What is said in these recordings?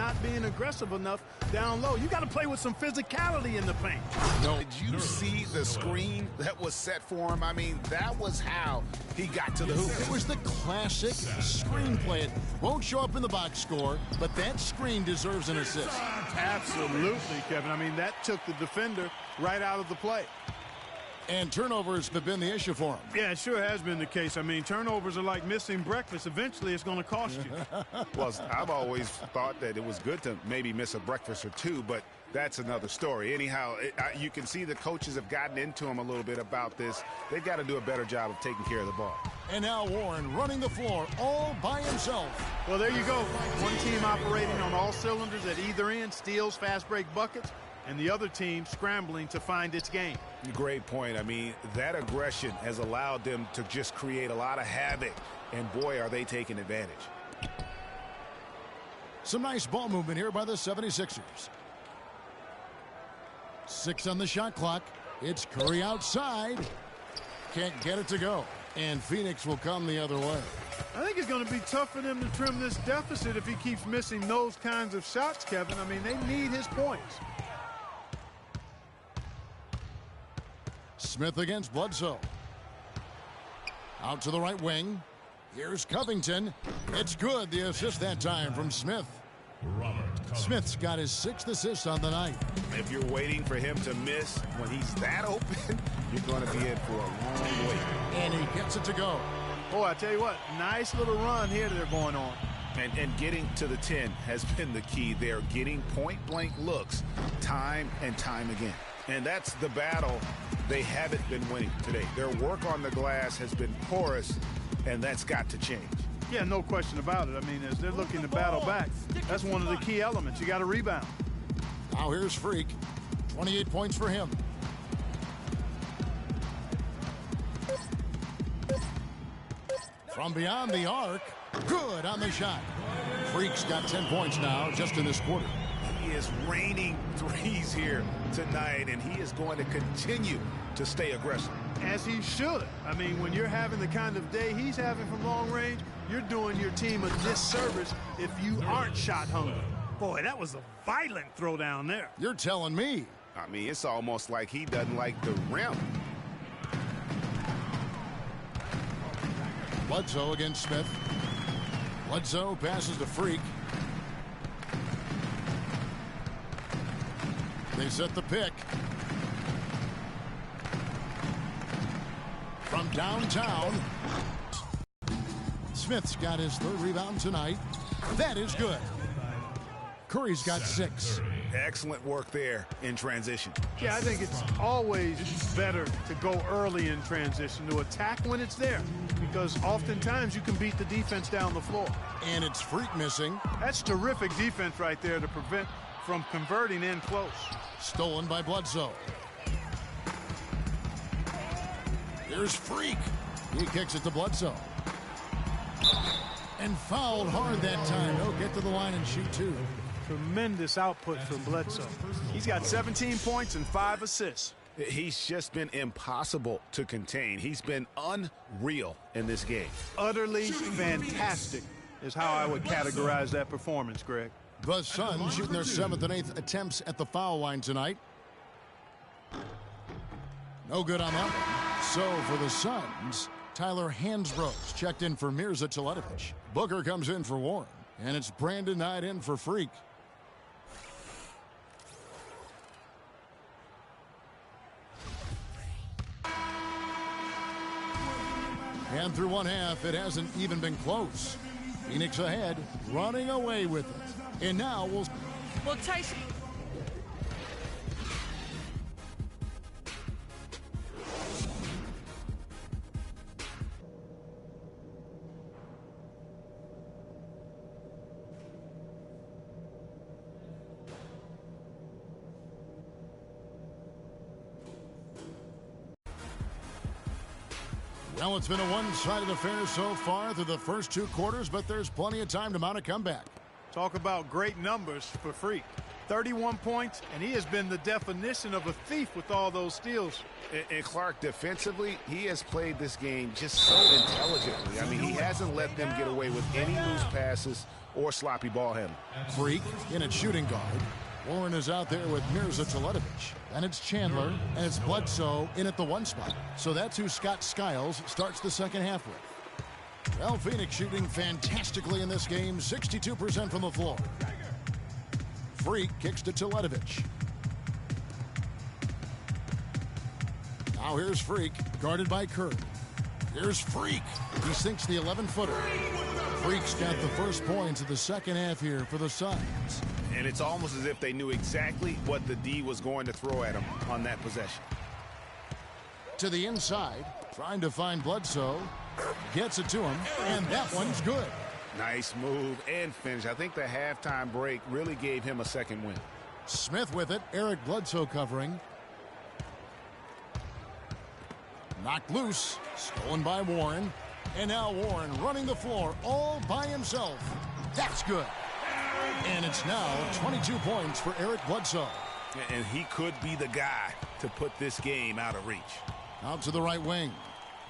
not being aggressive enough down low. You got to play with some physicality in the paint. No, did you see the screen that was set for him? I mean, that was how he got to the hoop. It was the classic screenplay. It won't show up in the box score, but that screen deserves an assist. Absolutely, Kevin. I mean, that took the defender right out of the play. And turnovers have been the issue for him. Yeah, it sure has been the case. I mean, turnovers are like missing breakfast. Eventually, it's going to cost you. Well, I've always thought that it was good to maybe miss a breakfast or two, but that's another story. Anyhow, you can see the coaches have gotten into him a little bit about this. They've got to do a better job of taking care of the ball. And now Warren running the floor all by himself. Well, there you go. One team operating on all cylinders at either end, steals, fast break buckets, and the other team scrambling to find its game. Great point. I mean, that aggression has allowed them to just create a lot of havoc, and boy, are they taking advantage. Some nice ball movement here by the 76ers. 6 on the shot clock. It's Curry outside. Can't get it to go. And Phoenix will come the other way. I think it's going to be tough for them to trim this deficit if he keeps missing those kinds of shots, Kevin. I mean, they need his points. Smith against Bledsoe. Out to the right wing. Here's Covington. It's good. The assist that time from Smith. Smith's got his 6th assist on the night. If you're waiting for him to miss when he's that open, you're going to be in for a long wait. And he gets it to go. Oh, I tell you what, nice little run here they're going on. And getting to the 10 has been the key. They're getting point-blank looks time and time again. And that's the battle they haven't been winning today. Their work on the glass has been porous, and that's got to change. Yeah, no question about it. I mean, as they're looking to battle back, that's one of the key elements. You got to rebound. Now here's Freak. 28 points for him. From beyond the arc, good on the shot. Freak's got 10 points now just in this quarter. He is raining threes here tonight, and he is going to continue to stay aggressive. As he should. I mean, when you're having the kind of day he's having from long range, you're doing your team a disservice if you aren't shot hungry. Boy, that was a violent throw down there. You're telling me. I mean, it's almost like he doesn't like the rim. Bledsoe against Smith. Bledsoe passes to Freak. They set the pick. From downtown, Smith's got his 3rd rebound tonight. That is good. Curry's got 6. Excellent work there in transition. Yeah, I think it's always better to go early in transition, to attack when it's there, because oftentimes you can beat the defense down the floor. And it's Freak missing. That's terrific defense right there to prevent from converting in close. Stolen by Bledsoe. Here's Freak. He kicks it to Bledsoe. And fouled hard that time. He'll get to the line and shoot 2. Tremendous output from Bledsoe. He's got 17 points and 5 assists. He's just been impossible to contain. He's been unreal in this game. Utterly fantastic is how I would categorize that performance, Greg. The Suns shooting their 7th and 8th attempts at the foul line tonight. No good on that one. So for the Suns, Tyler Hansbrough's checked in for Mirza Teletovic. Booker comes in for Warren. And it's Brandon Knight in for Freak. And through one half, it hasn't even been close. Phoenix ahead, running away with it. And now we'll Tyson. Well, it's been a one-sided affair so far through the first 2 quarters, but there's plenty of time to mount a comeback. Talk about great numbers for Freak. 31 points, and he has been the definition of a thief with all those steals. And Clark, defensively, he has played this game just so intelligently. I mean, he hasn't let them get away with any loose passes or sloppy ball handling. Freak in at shooting guard. Warren is out there with Mirza Teletovic. And it's Chandler, and it's Bledsoe in at the 1 spot. So that's who Scott Skiles starts the second half with. Well, Phoenix shooting fantastically in this game, 62% from the floor. Freak kicks to Teletovic. Now here's Freak, guarded by Curry. Here's Freak. He sinks the 11-footer. Freak's got the first points of the second half here for the Suns. And it's almost as if they knew exactly what the D was going to throw at him on that possession. To the inside, trying to find Bledsoe. Gets it to him, and that one's good. Nice move and finish. I think the halftime break really gave him a second win. Smith with it. Eric Bledsoe covering. Knocked loose. Stolen by Warren. And now Warren running the floor all by himself. That's good. And it's now 22 points for Eric Bledsoe. And he could be the guy to put this game out of reach. Out to the right wing.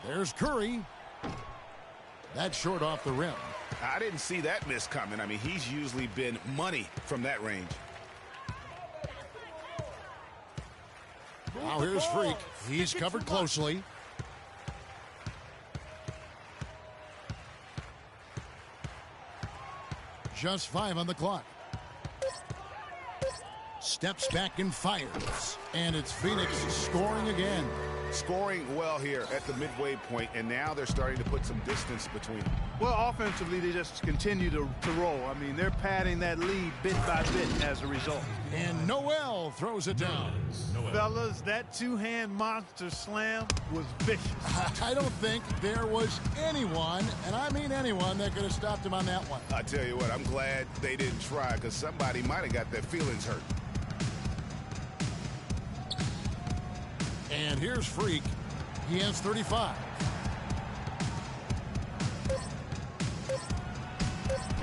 There's Curry. That's short off the rim. I didn't see that miss coming. I mean, he's usually been money from that range. Now here's Freak. He's covered closely. Just 5 on the clock. Steps back and fires. And it's Phoenix scoring again. Scoring well here at the midway point, and now they're starting to put some distance between them. Well, offensively, they just continue to roll. I mean, they're padding that lead bit by bit as a result. And Noel throws it down. Fellas, that two-hand monster slam was vicious. I don't think there was anyone, and I mean anyone, that could have stopped him on that one. I tell you what, I'm glad they didn't try, because somebody might have got their feelings hurt. And here's Freak. He has 35.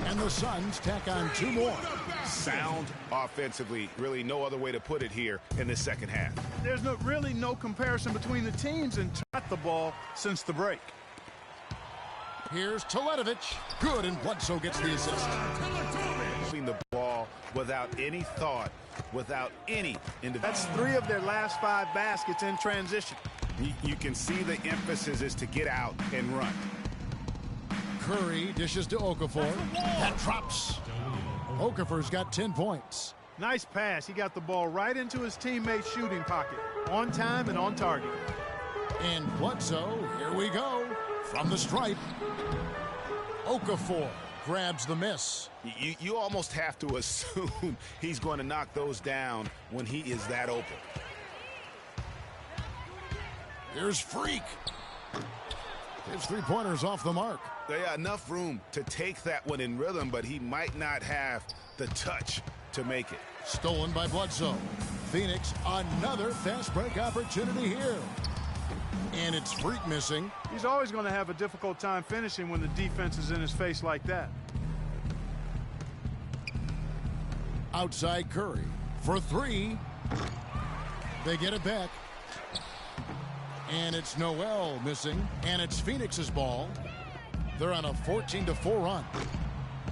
And the Suns tack on 2 more. Sound offensively. Really no other way to put it here in the second half. There's really no comparison between the teams and shot the ball since the break. Here's Teletovic. Good, and Bledsoe gets the assist. Moving the ball without any thought, without any individual. That's 3 of their last 5 baskets in transition. You can see the emphasis is to get out and run. Curry dishes to Okafor. That drops. Okafor's got 10 points. Nice pass. He got the ball right into his teammate's shooting pocket. On time and on target. And Bledsoe, here we go. From the stripe. Okafor grabs the miss. You almost have to assume he's going to knock those down when he is that open. Here's Freak. His 3-pointers off the mark. They got enough room to take that one in rhythm, but he might not have the touch to make it. Stolen by Bledsoe. Phoenix, another fast break opportunity here. And it's Freak missing. He's always going to have a difficult time finishing when the defense is in his face like that. Outside Curry for 3. They get it back. And it's Noel missing. And it's Phoenix's ball. They're on a 14-4 run.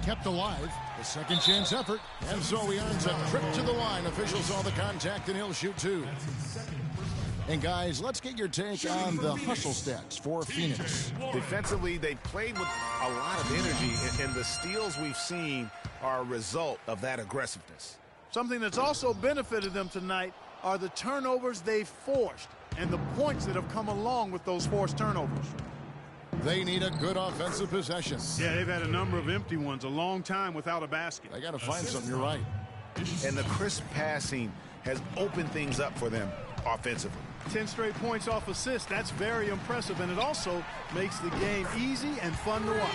Kept alive. The second chance effort. And so he earns a trip to the line. Official saw the contact and he'll shoot 2. And guys, let's get your take on the hustle stats for Phoenix. Defensively, they played with a lot of energy, and the steals we've seen are a result of that aggressiveness. Something that's also benefited them tonight are the turnovers they've forced and the points that have come along with those forced turnovers. They need a good offensive possession. Yeah, they've had a number of empty ones, a long time without a basket. They got to find something, you're right. And the crisp passing has opened things up for them offensively. 10 straight points off assists. That's very impressive, and it also makes the game easy and fun to watch.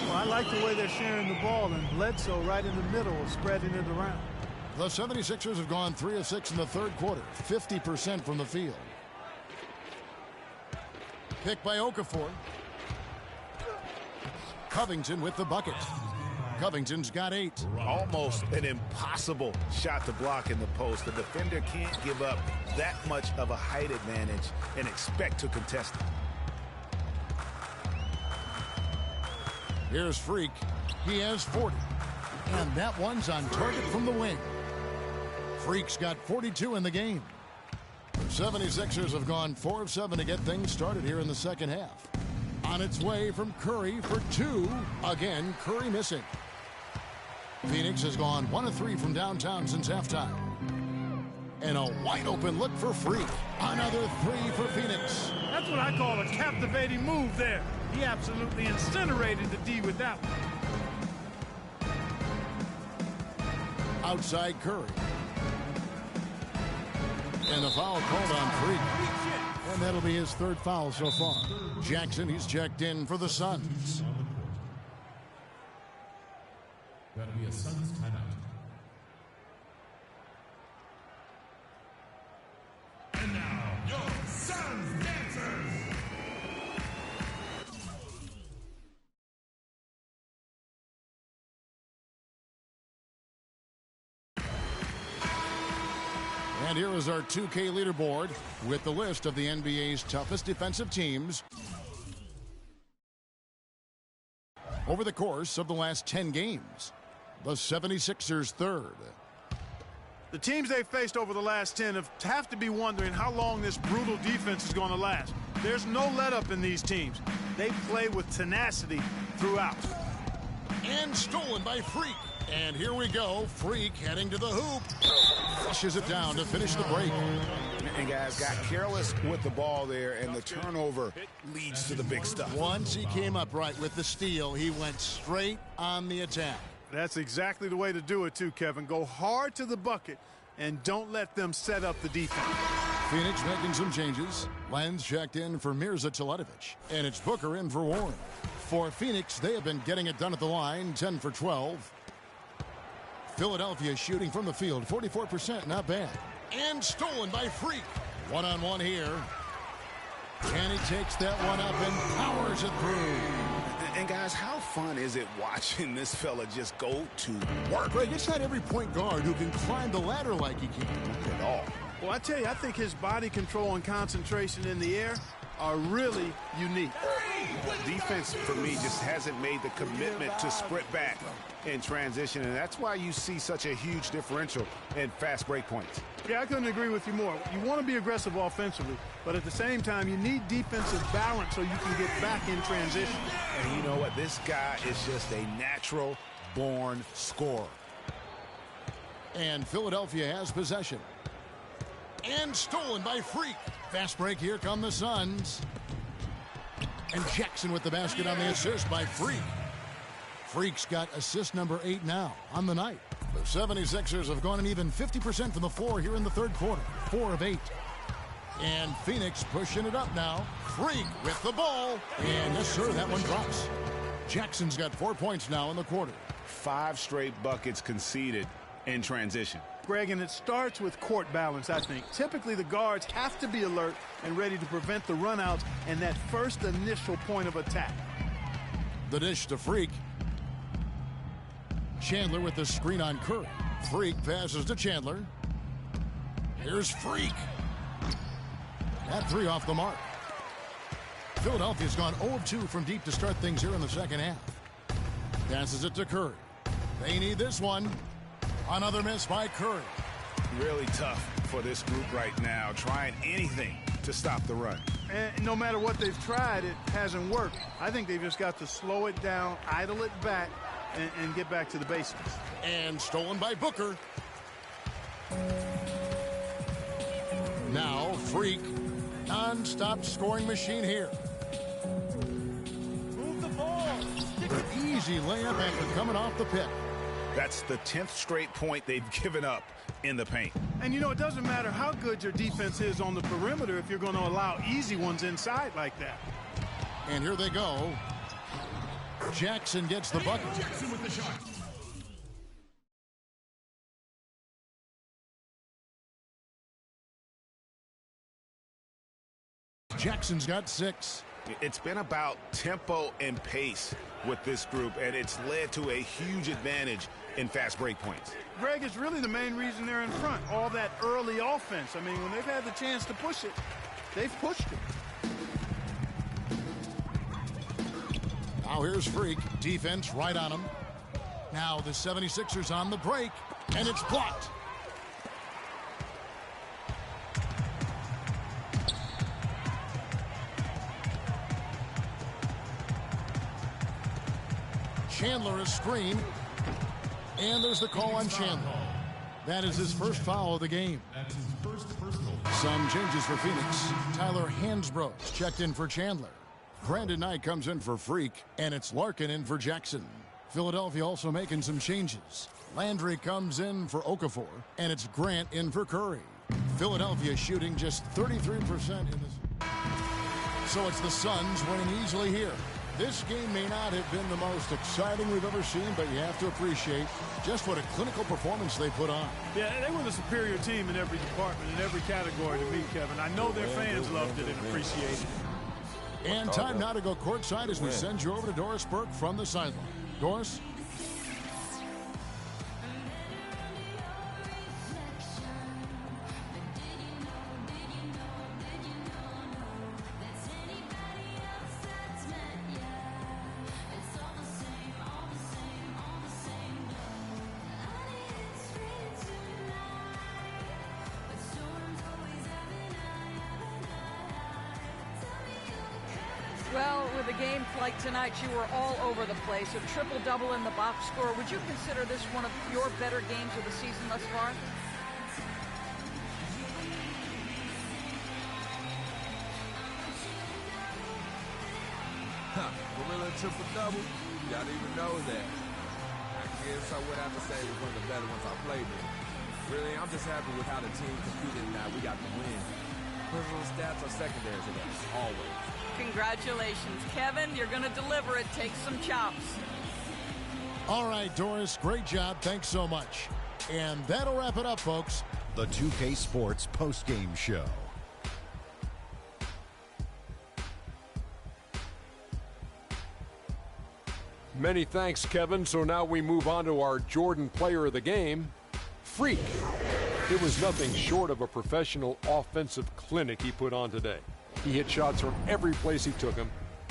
Well, I like the way they're sharing the ball, and Bledsoe right in the middle of spreading it around. The 76ers have gone 3 of 6 in the third quarter, 50% from the field. Picked by Okafor. Covington with the bucket. Covington's got 8. Almost an impossible shot to block in the post. The defender can't give up that much of a height advantage and expect to contest it. Here's Freak. He has 40. And that one's on target from the wing. Freak's got 42 in the game. The 76ers have gone 4 of 7 to get things started here in the second half. On its way from Curry for 2. Again, Curry missing. Phoenix has gone 1 of 3 from downtown since halftime. And a wide open look for Freak. Another 3 for Phoenix. That's what I call a captivating move there. He absolutely incinerated the D with that one. Outside Curry. And the foul called on Freak. And that'll be his 3rd foul so far. Jackson, he's checked in for the Suns. That'll be a Suns timeout. And now, your Suns dancers. And here is our 2K leaderboard with the list of the NBA's toughest defensive teams over the course of the last 10 games. The 76ers 3rd. The teams they faced over the last 10 have to be wondering how long this brutal defense is going to last. There's no let-up in these teams. They play with tenacity throughout. And stolen by Freak. And here we go. Freak heading to the hoop. Flushes it down to finish the break. And guys got careless with the ball there, and the turnover leads to the big stuff. Once he came up right with the steal, he went straight on the attack. That's exactly the way to do it too, Kevin. Go hard to the bucket and don't let them set up the defense. Phoenix making some changes. Lenz checked in for Mirza Teletovic. And it's Booker in for Warren. For Phoenix, they have been getting it done at the line, 10 for 12. Philadelphia shooting from the field, 44%, not bad. And stolen by Freak. One-on-one here. And he takes that one up and powers it through. And guys, how fun is it watching this fella just go to work? Greg, it's not every point guard who can climb the ladder like he can. Not at all. Well, I tell you, I think his body control and concentration in the air are really unique. Defense, for me, just hasn't made the commitment to sprint back in transition, and that's why you see such a huge differential in fast break points. Yeah, I couldn't agree with you more. You want to be aggressive offensively, but at the same time, you need defensive balance so you can get back in transition. And you know what? This guy is just a natural-born scorer. And Philadelphia has possession. And stolen by Freak. Fast break, here come the Suns. And Jackson with the basket on the assist by Freak. Freak's got assist number 8 now on the night. The 76ers have gone an even 50% from the floor here in the 3rd quarter. 4 of 8. And Phoenix pushing it up now. Freak with the ball. And yes, sir, that one drops. Jackson's got 4 points now in the quarter. 5 straight buckets conceded in transition. Greg, and it starts with court balance, I think. Typically, the guards have to be alert and ready to prevent the runouts and that first initial point of attack. The dish to Freak. Chandler with the screen on Curry. Freak passes to Chandler. Here's Freak. That 3 off the mark. Philadelphia's gone 0 of 2 from deep to start things here in the second half. Passes it to Curry. They need this one. Another miss by Curry. Really tough for this group right now, trying anything to stop the run. And no matter what they've tried, it hasn't worked. I think they've just got to slow it down, idle it back, and get back to the basics. And stolen by Booker. Now Freak. Non-stop scoring machine here. Move the ball. An easy layup after coming off the pick. That's the 10th straight point they've given up in the paint. And, you know, it doesn't matter how good your defense is on the perimeter if you're going to allow easy ones inside like that. And here they go. Jackson gets the bucket. Jackson with the shot. Jackson's got 6. It's been about tempo and pace with this group, and it's led to a huge advantage in fast break points. Greg, is really the main reason they're in front. All that early offense. I mean, when they've had the chance to push it, they've pushed it. Now here's Freak. Defense right on him. Now the 76ers on the break, and it's blocked. Chandler is screened, and there's the call on Chandler. That is his first foul of the game. That's his first personal. Some changes for Phoenix. Tyler Hansbrough checked in for Chandler. Brandon Knight comes in for Freak, and it's Larkin in for Jackson. Philadelphia also making some changes. Landry comes in for Okafor, and it's Grant in for Curry. Philadelphia shooting just 33% in this. So it's the Suns winning easily here. This game may not have been the most exciting we've ever seen, but you have to appreciate just what a clinical performance they put on. Yeah, they were the superior team in every department, in every category to me, Kevin. I know their fans loved it and appreciated it. And time now to go courtside as we send you over to Doris Burke from the sideline. Doris? Well, with a game like tonight, you were all over the place. A triple-double in the box score. Would you consider this one of your better games of the season thus far? Gorilla triple-double? Y'all didn't even know that. I guess I would have to say it was one of the better ones I played in. Really, I'm just happy with how the team competed and that we got the win. Personal stats are secondary to that, always. Congratulations, Kevin. You're going to deliver it. Take some chops. All right, Doris, great job. Thanks so much. And that'll wrap it up, folks. The 2K Sports postgame show. Many thanks, Kevin. So now we move on to our Jordan player of the game, Freak. It was nothing short of a professional offensive clinic he put on today. He hit shots from every place he took them,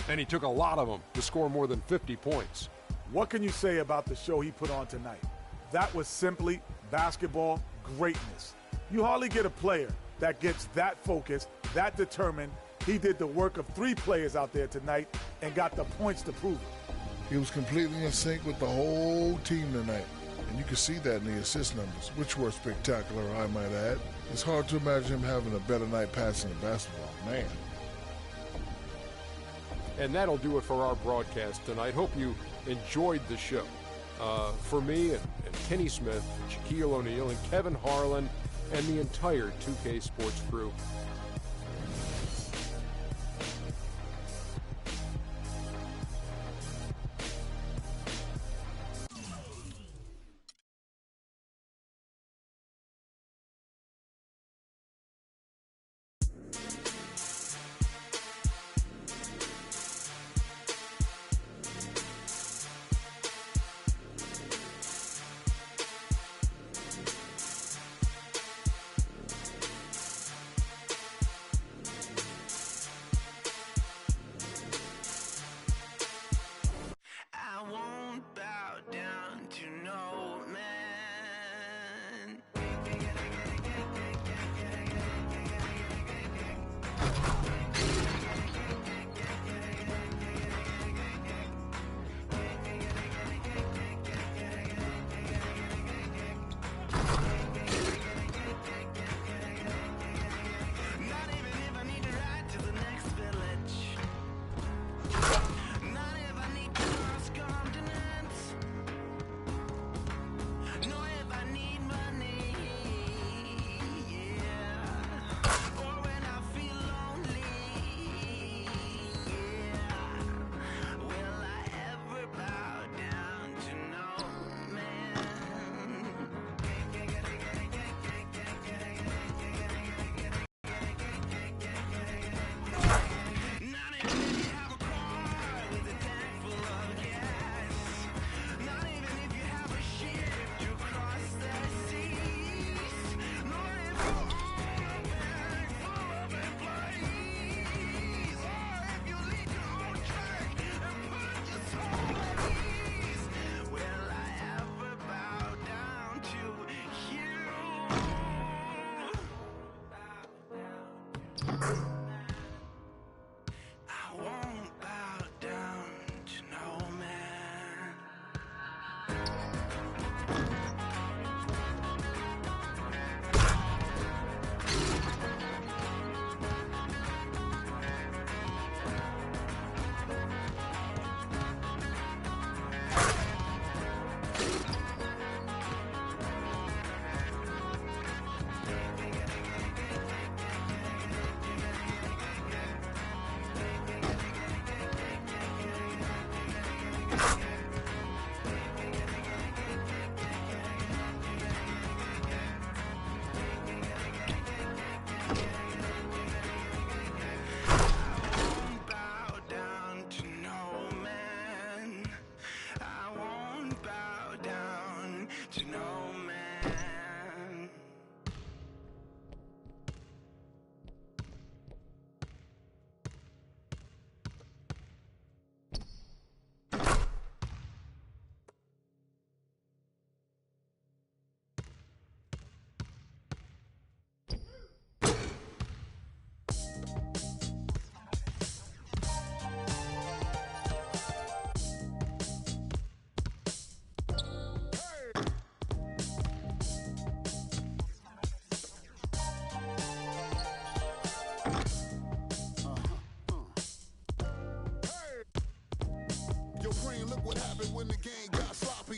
and he took a lot of them to score more than 50 points. What can you say about the show he put on tonight? That was simply basketball greatness. You hardly get a player that gets that focused, that determined. He did the work of 3 players out there tonight and got the points to prove it. He was completely in sync with the whole team tonight. And you can see that in the assist numbers, which were spectacular, I might add. It's hard to imagine him having a better night passing the basketball. Man. And that'll do it for our broadcast tonight. Hope you enjoyed the show. For me and Kenny Smith, Shaquille O'Neal, and Kevin Harlan, and the entire 2K Sports crew,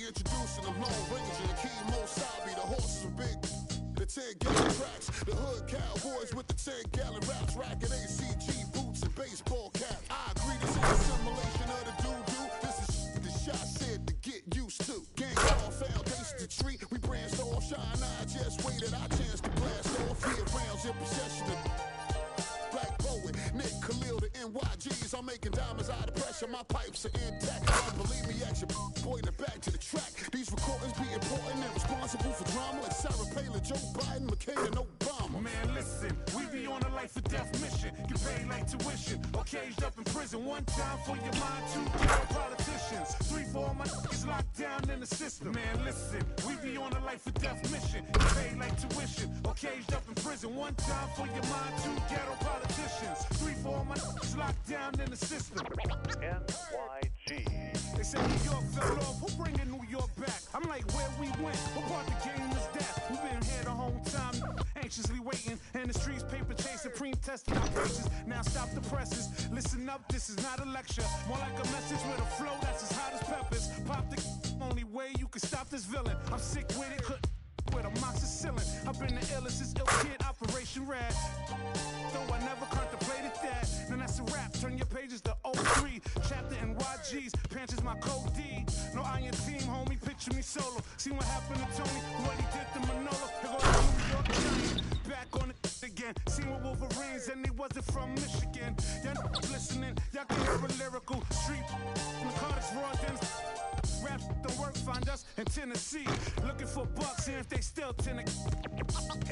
introducing the Lone Ranger, Kimo Sabi, the horses are big. The 10-gallon tracks, the hood cowboys with the 10-gallon raps, rocking ACG boots and baseball caps. I agree, this is a simulation of the doo-doo. This is the shot said to get used to. Gang all foundation to treat, we branched off, shine eye, just waited our chance to blast off. Here rounds in possession of Black Poet, Nick Khalil, the NYGs. I'm making diamonds out of pressure, my pipes are intact. Don't believe me, action, boy, the back to the track. These recordings be important and responsible for drama like Sarah Palin, Joe Biden, McCain, and Obama. Man, listen, we be on a life or death mission. Get paid like tuition or caged up in prison. One time for your mind, two for politicians. 3 for all my niggas locked down in the system. Man, listen, we be on a life or death mission. Get paid like tuition or caged up in prison. One time for your mind, 2 ghetto politicians. 3 for all my niggas locked down in the system. NYG. They say New York fell off, who bringing New York back? I'm like, where we went, what part the game is that? We've been here the whole time, anxiously waiting. And the streets paper chase, supreme testing our pages. Now stop the presses, listen up, this is not a lecture. More like a message with a flow that's as hot as peppers. Pop the only way you can stop this villain. I'm sick with it, with amoxicillin. I've been the illest, this ill kid, Operation Red. Though I never contemplated that. Then that's a rap, turn your pages to 03. Chapter NYG's, Panches my code D. No iron team, homie, picture me solo. See what happened to Tony, what he did to Manolo. Here goes the New York Giants, back on it again. Seen with Wolverines and they wasn't from Michigan. Y'all listening, y'all can hear a lyrical street. Narcotics, raw dens. Rap don't work, find us in Tennessee. Looking for bucks, and if they still tend to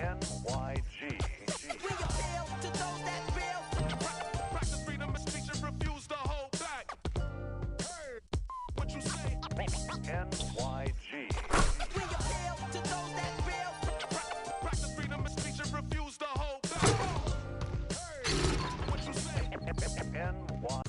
NYG. Bring a pill to those that feel. Practice freedom of speech and refuse to hold back. Hey, what you say? NYG. Bring a pill to those that feel. Practice freedom of speech and refuse to hold back. Hey, what you say? NYG.